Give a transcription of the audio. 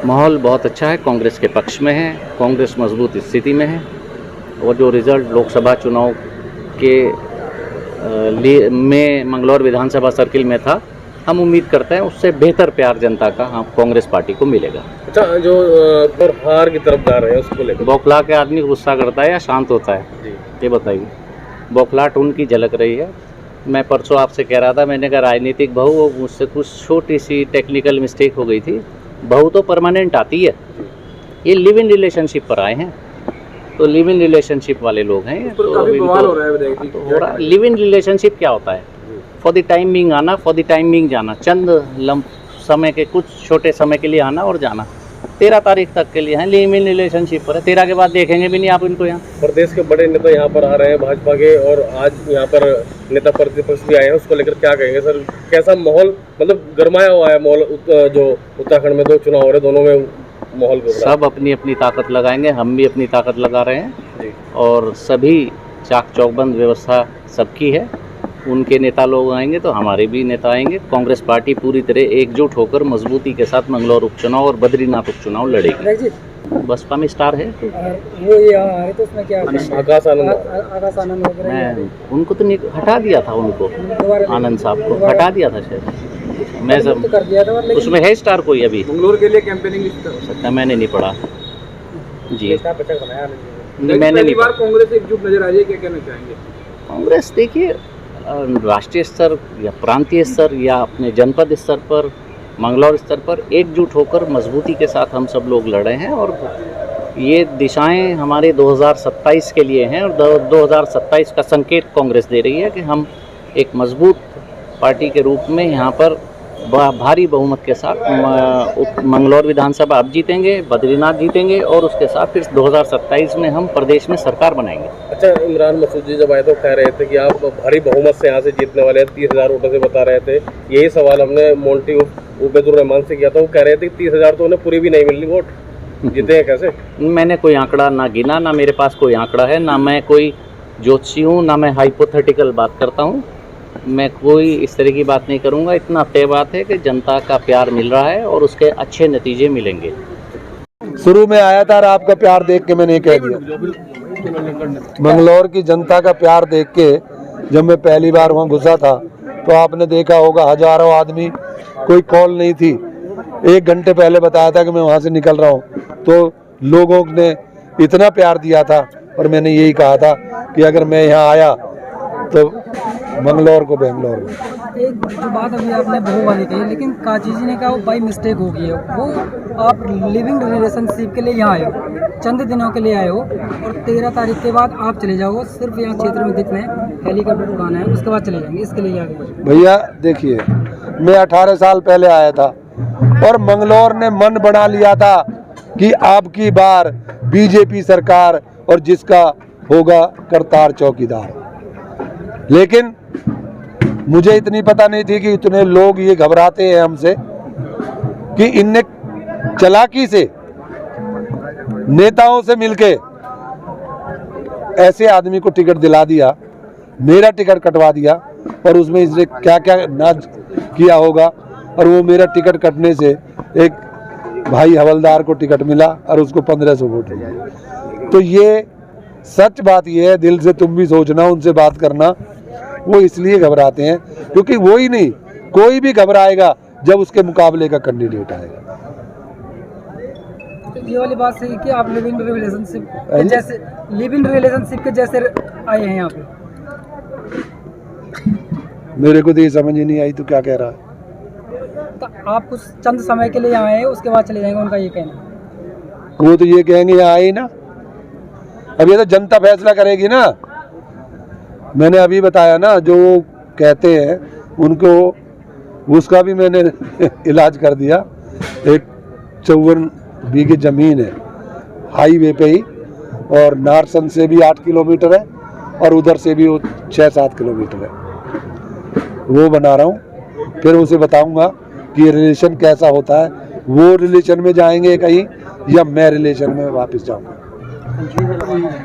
माहौल बहुत अच्छा है, कांग्रेस के पक्ष में है, कांग्रेस मजबूत स्थिति में है और जो रिजल्ट लोकसभा चुनाव के लिए में मंगलौर विधानसभा सर्किल में था, हम उम्मीद करते हैं उससे बेहतर प्यार जनता का हम कांग्रेस पार्टी को मिलेगा। अच्छा, जो पर हार की तरफ जा रहे हैं उसको लेकर बौखला के आदमी गुस्सा करता है या शांत होता है, ये बताइए। बौखलाहट उनकी झलक रही है। मैं परसों आपसे कह रहा था, मैंने कहा राजनीतिक बहू, मुझसे कुछ छोटी सी टेक्निकल मिस्टेक हो गई थी। बहू तो परमानेंट आती है, ये लिव इन रिलेशनशिप पर आए हैं, तो लिव इन रिलेशनशिप वाले लोग हैं। तो काफी बवाल हो रहा है। लिव इन रिलेशनशिप क्या होता है? फॉर द टाइम बिंग आना, फॉर द टाइम बिंग जाना, चंद समय के, कुछ छोटे समय के लिए आना और जाना। 13 तारीख तक के लिए हैं, लिव इन रिलेशनशिप पर है। 13 के बाद देखेंगे भी नहीं आप इनको यहाँ। प्रदेश के बड़े नेता यहाँ पर आ रहे हैं भाजपा के, और आज यहाँ पर नेता प्रतिपक्ष भी आए हैं, उसको लेकर क्या कहेंगे सर? कैसा माहौल, मतलब गरमाया हुआ है माहौल? जो उत्तराखंड में 2 चुनाव हो रहे, दोनों में माहौल सब अपनी अपनी ताकत लगाएंगे, हम भी अपनी ताकत लगा रहे हैं और सभी चाक चौकबंद व्यवस्था सबकी है। उनके नेता लोग आएंगे तो हमारे भी नेता आएंगे। कांग्रेस पार्टी पूरी तरह एकजुट होकर मजबूती के साथ मंगलौर उपचुनाव और बद्रीनाथ उपचुनाव लड़ेगी। बसपा में स्टार है तो वो यहाँ आ रहे तो उसमें क्या आकाश आनंद मैं उनको तो हटा दिया था, उनको आनंद साहब को हटा दिया था शायद, मैं सब कर दिया था, उसमें है स्टार कोई अभी मंगलौर के लिए कैंपेनिंग सकता, मैंने नहीं पढ़ा जी। मैंने नहीं। कांग्रेस एकजुट नजर आ रही है, क्या कहना चाहेंगे? कांग्रेस देखिए, राष्ट्रीय स्तर या प्रांतीय स्तर या अपने जनपद स्तर पर, मंगलौर स्तर पर एकजुट होकर मजबूती के साथ हम सब लोग लड़े हैं और ये दिशाएं हमारे 2027 के लिए हैं और 2027 का संकेत कांग्रेस दे रही है कि हम एक मजबूत पार्टी के रूप में यहाँ पर भारी बहुमत के साथ मंगलौर विधानसभा अब जीतेंगे, बद्रीनाथ जीतेंगे और उसके साथ फिर 2027 में हम प्रदेश में सरकार बनाएंगे। अच्छा, इमरान मसूद जी जब आए तो कह रहे थे कि आप भारी बहुमत से यहाँ से जीतने वाले हैं, 30,000 वोटों से बता रहे थे। यही सवाल हमने मोंटी उबैदुर रहमान से किया था, वो कह रहे थे कि 30,000 तो उन्हें पूरी भी नहीं मिलनी वोट, जीते हैं कैसे? मैंने कोई आंकड़ा ना गिना, ना मेरे पास कोई आंकड़ा है, ना मैं कोई ज्योतिषी हूँ, ना मैं हाइपोथेटिकल बात करता हूँ। मैं कोई इस तरह की बात नहीं करूँगा। इतना तय बात है कि जनता का प्यार मिल रहा है और उसके अच्छे नतीजे मिलेंगे। शुरू में आया था और आपका प्यार देख के मैंने कह दिया, मंगलौर की जनता का प्यार देख के जब मैं पहली बार वहाँ घुसा था तो आपने देखा होगा हजारों आदमी, कोई कॉल नहीं थी। 1 घंटे पहले बताया था कि मैं वहाँ से निकल रहा हूँ, तो लोगों ने इतना प्यार दिया था और मैंने यही कहा था कि अगर मैं यहाँ आया तो मंगलौर को बेंगलौर में। एक जो बात अभी आपने बहू वाली कही, लेकिन काजी जी ने कहा वो बाई मिस्टेक हो गई है। वो आप लिविंग रिलेशनशिप के लिए यहाँ आए हो, चंद दिनों के लिए आए हो और 13 तारीख के बाद आप चले जाओ, सिर्फ यहाँ क्षेत्र में दिखना है, हेलीकॉप्टर उड़ाना है, उसके बाद चले जाएंगे। इसके लिए आ गए भैया। देखिए, मैं 18 साल पहले आया था और मंगलौर ने मन बना लिया था कि अब की बार बीजेपी सरकार और जिसका होगा करतार चौकीदार। लेकिन मुझे इतनी पता नहीं थी कि इतने लोग ये घबराते हैं हमसे, कि इनने चालाकी से नेताओं से मिलके ऐसे आदमी को टिकट दिला दिया, मेरा टिकट कटवा दिया और उसमें इसने क्या क्या ना किया होगा। और वो मेरा टिकट कटने से एक भाई हवलदार को टिकट मिला और उसको 1500 वोट मिला। तो ये सच बात ये है, दिल से तुम भी सोचना, उनसे बात करना। वो इसलिए घबराते हैं क्योंकि वो ही नहीं, कोई भी घबराएगा जब उसके मुकाबले का कैंडिडेट आएगा। तो ये वाली बात सही कि आप लिविंग रिलेशनशिप के जैसे आए हैं यहाँ पे। मेरे को तो ये समझ ही नहीं आई, तो क्या कह रहा है? तो आप कुछ चंद समय के लिए यहाँ आए, उसके बाद चले जाएंगे, उनका ये कहना। वो तो ये कहेंगे यहाँ आए ना, अब ये तो जनता फैसला करेगी ना। मैंने अभी बताया ना, जो कहते हैं उनको, उसका भी मैंने इलाज कर दिया। एक 54 बीघे ज़मीन है हाईवे पे ही, और नारसन से भी 8 किलोमीटर है और उधर से भी 6-7 किलोमीटर है। वो बना रहा हूँ, फिर उसे बताऊँगा कि रिलेशन कैसा होता है। वो रिलेशन में जाएंगे कहीं या मैं रिलेशन में वापस जाऊँगा।